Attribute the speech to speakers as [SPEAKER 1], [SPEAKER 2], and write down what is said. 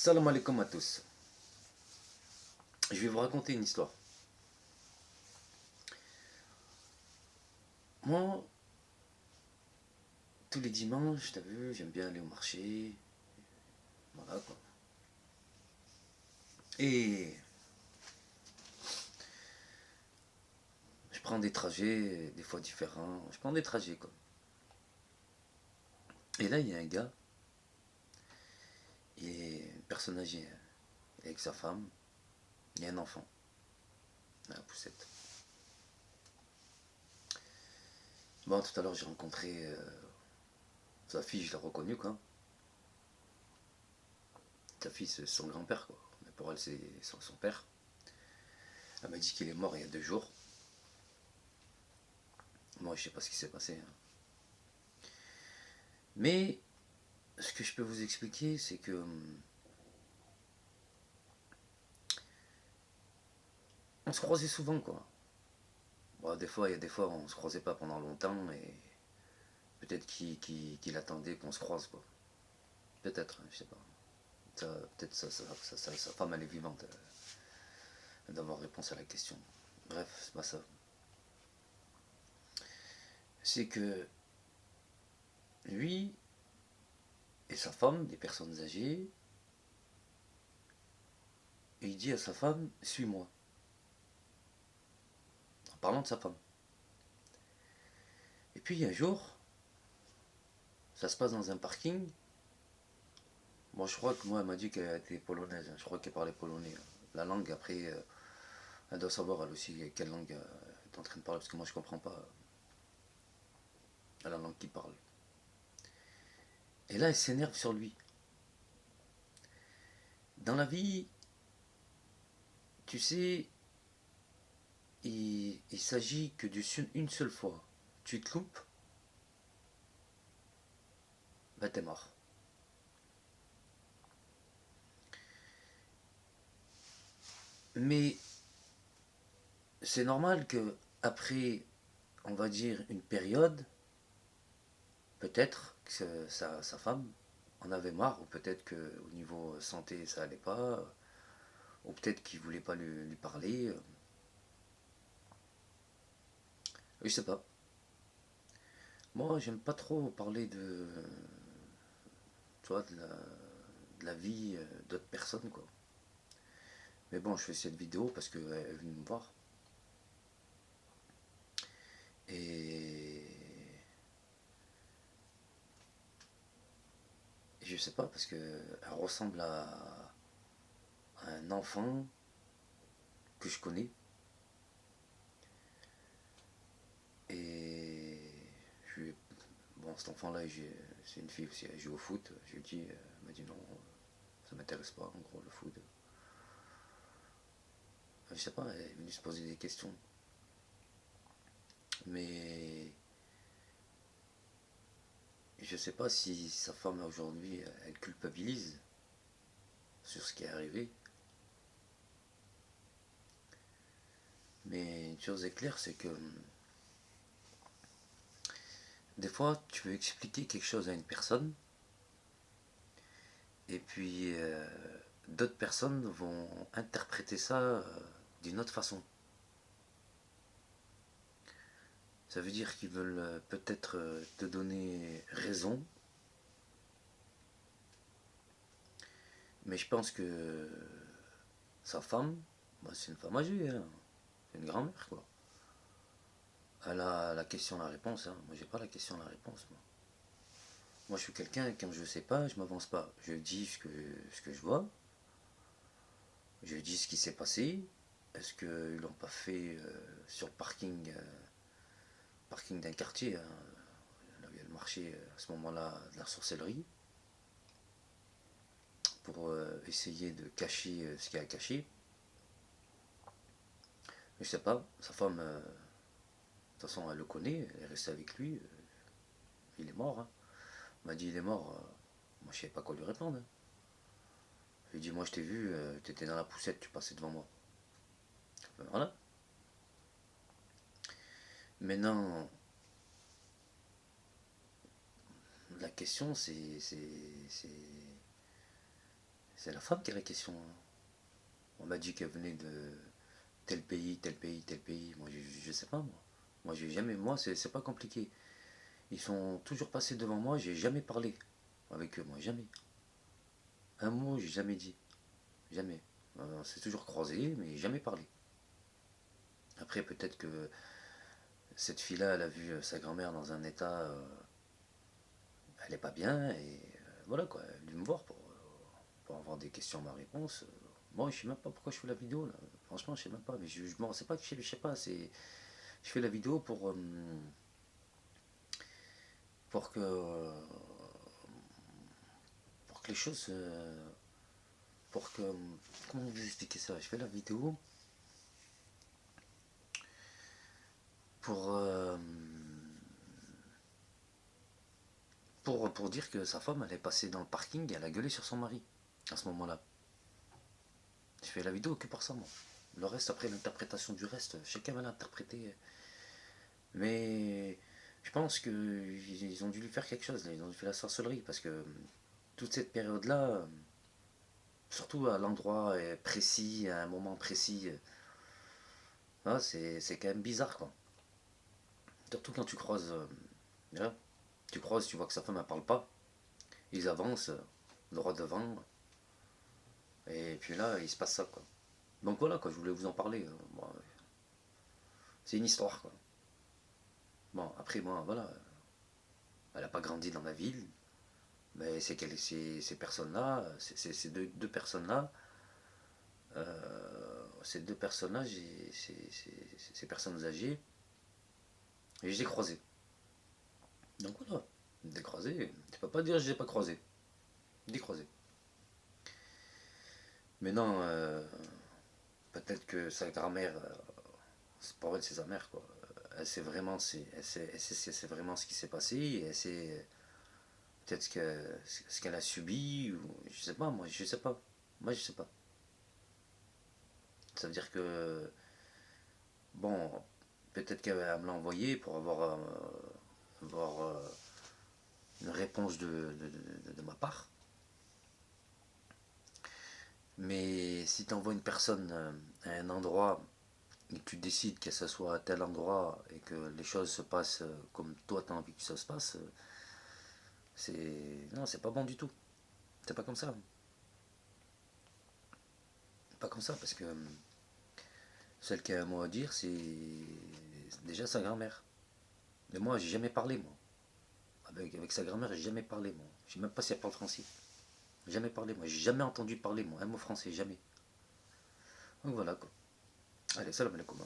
[SPEAKER 1] Salam alaikum à tous. Je vais vous raconter une histoire. Moi, tous les dimanches, t'as vu, j'aime bien aller au marché. Voilà quoi. Et je prends des trajets, des fois différents. Je prends des trajets quoi. Et là, il y a un gars, il est une personne âgée, hein, avec sa femme, il y a un enfant, la poussette. Bon, tout à l'heure, j'ai rencontré sa fille, je l'ai reconnue quoi. Sa fille, c'est son grand-père quoi. Mais pour elle, c'est son père. Elle m'a dit qu'il est mort il y a 2 jours. Moi, je sais pas ce qui s'est passé, hein. Mais ce que je peux vous expliquer, c'est que on se croisait souvent, quoi. Bon, des fois, il y a des fois, on se croisait pas pendant longtemps et peut-être qu'il attendait qu'on se croise, quoi. Peut-être, hein, je sais pas. Peut-être sa femme, elle est vivante, d'avoir réponse à la question. Bref, c'est pas ça. C'est que lui et sa femme, des personnes âgées, et il dit à sa femme, suis-moi. En parlant de sa femme. Et puis un jour, ça se passe dans un parking. Bon, je crois que moi, elle m'a dit qu'elle était polonaise, hein. Je crois qu'elle parlait polonais, hein. La langue, après, elle doit savoir elle aussi quelle langue elle est en train de parler, parce que moi, je comprends pas la langue qu'il parle. Et là, elle s'énerve sur lui. Dans la vie, tu sais, il s'agit que d'une seule fois. Tu te loupes, ben t'es mort. Mais c'est normal que après, on va dire, une période, peut-être que sa femme en avait marre, ou peut-être qu'au niveau santé, ça allait pas, ou peut-être qu'il voulait pas lui parler. Je sais pas. Moi, j'aime pas trop parler tu vois, de la vie d'autres personnes, quoi. Mais bon, je fais cette vidéo parce qu'elle est venue me voir. Et je sais pas, parce qu'elle ressemble à un enfant que je connais. Et je lui bon, cet enfant-là, c'est une fille aussi, elle joue au foot. Je lui ai dit, elle m'a dit non, ça m'intéresse pas, en gros, le foot. Je sais pas, elle est venue se poser des questions. Mais je sais pas si sa femme aujourd'hui, elle culpabilise sur ce qui est arrivé. Mais une chose est claire, c'est que des fois, tu veux expliquer quelque chose à une personne, et puis d'autres personnes vont interpréter ça d'une autre façon. Ça veut dire qu'ils veulent peut-être te donner raison, mais je pense que sa femme, bah, c'est une femme âgée, hein. C'est une grand-mère, quoi. Elle a la question, la réponse, hein. Moi, j'ai pas la question, la réponse, moi. Moi, je suis quelqu'un, quand je sais pas, je m'avance pas. Je dis ce que je vois, je dis ce qui s'est passé. Est-ce qu'ils l'ont pas fait sur le parking d'un quartier, hein, là où il y a le marché à ce moment-là de la sorcellerie, pour essayer de cacher ce qu'il y a à cacher. Mais je sais pas, sa femme, de toute façon, elle le connaît, elle est restée avec lui, il est mort, hein. Elle m'a dit il est mort, moi je savais pas quoi lui répondre, hein. Je lui ai dit moi je t'ai vu, tu étais dans la poussette, tu passais devant moi. Ben voilà. Maintenant, la question C'est la femme qui a la question, hein. On m'a dit qu'elle venait de tel pays, tel pays, tel pays. Moi, je sais pas, moi. Moi, j'ai jamais. Moi, c'est pas compliqué. Ils sont toujours passés devant moi, j'ai jamais parlé avec eux, moi, jamais. Un mot, j'ai jamais dit. Jamais. On s'est toujours croisés, mais jamais parlé. Après, peut-être que cette fille-là, elle a vu sa grand-mère dans un état. Elle est pas bien, et voilà quoi. Elle est venue me voir pour avoir des questions à ma réponse. Moi, je sais même pas pourquoi je fais la vidéo là. Franchement, je sais même pas. Mais je m'en sais pas que je sais pas. Je fais la vidéo pour que les choses. Pour que. Comment vous expliquer ça? Je fais la vidéo pour. Pour dire que sa femme, elle est passée dans le parking et elle a gueulé sur son mari à ce moment-là. Je fais la vidéo que pour ça, moi. Le reste, après l'interprétation du reste, chacun va l'interpréter. Mais je pense qu'ils ont dû lui faire quelque chose, là. Ils ont dû faire la sorcellerie parce que toute cette période-là, surtout à l'endroit précis, à un moment précis, c'est quand même bizarre, quoi. Surtout quand tu croises, là, tu croises, tu vois que sa femme ne parle pas, ils avancent droit devant, et puis là, il se passe ça, quoi. Donc voilà, quoi, je voulais vous en parler. Bon, c'est une histoire, quoi. Bon, après, moi, voilà, elle n'a pas grandi dans ma ville, mais ces personnes-là, ces deux personnes-là, ces deux personnes-là, ces personnes âgées, et je les ai croisées. Donc voilà, des croisés, tu peux pas dire je les ai pas croisés, des croisés. Mais non, peut-être que sa grand-mère, c'est pas vrai, c'est sa mère, quoi. Elle sait vraiment, c'est vraiment ce qui s'est passé, et elle sait peut-être ce qu'elle a subi, ou je sais pas, moi, je sais pas. Moi, je sais pas. Ça veut dire que, bon, peut-être qu'elle va me l'a envoyé pour avoir une réponse de ma part. Mais si tu envoies une personne à un endroit et que tu décides que ça soit à tel endroit et que les choses se passent comme toi tu as envie que ça se passe, c'est. Non, c'est pas bon du tout. C'est pas comme ça. Pas comme ça, parce que celle qui a un mot à dire, c'est déjà sa grand-mère. Mais moi, j'ai jamais parlé, moi. Avec sa grand-mère, j'ai jamais parlé, moi. Je sais même pas si elle parle français. Jamais parlé, moi. J'ai jamais entendu parler, moi. Un mot français, jamais. Donc voilà, quoi. Allez, salam alaikum.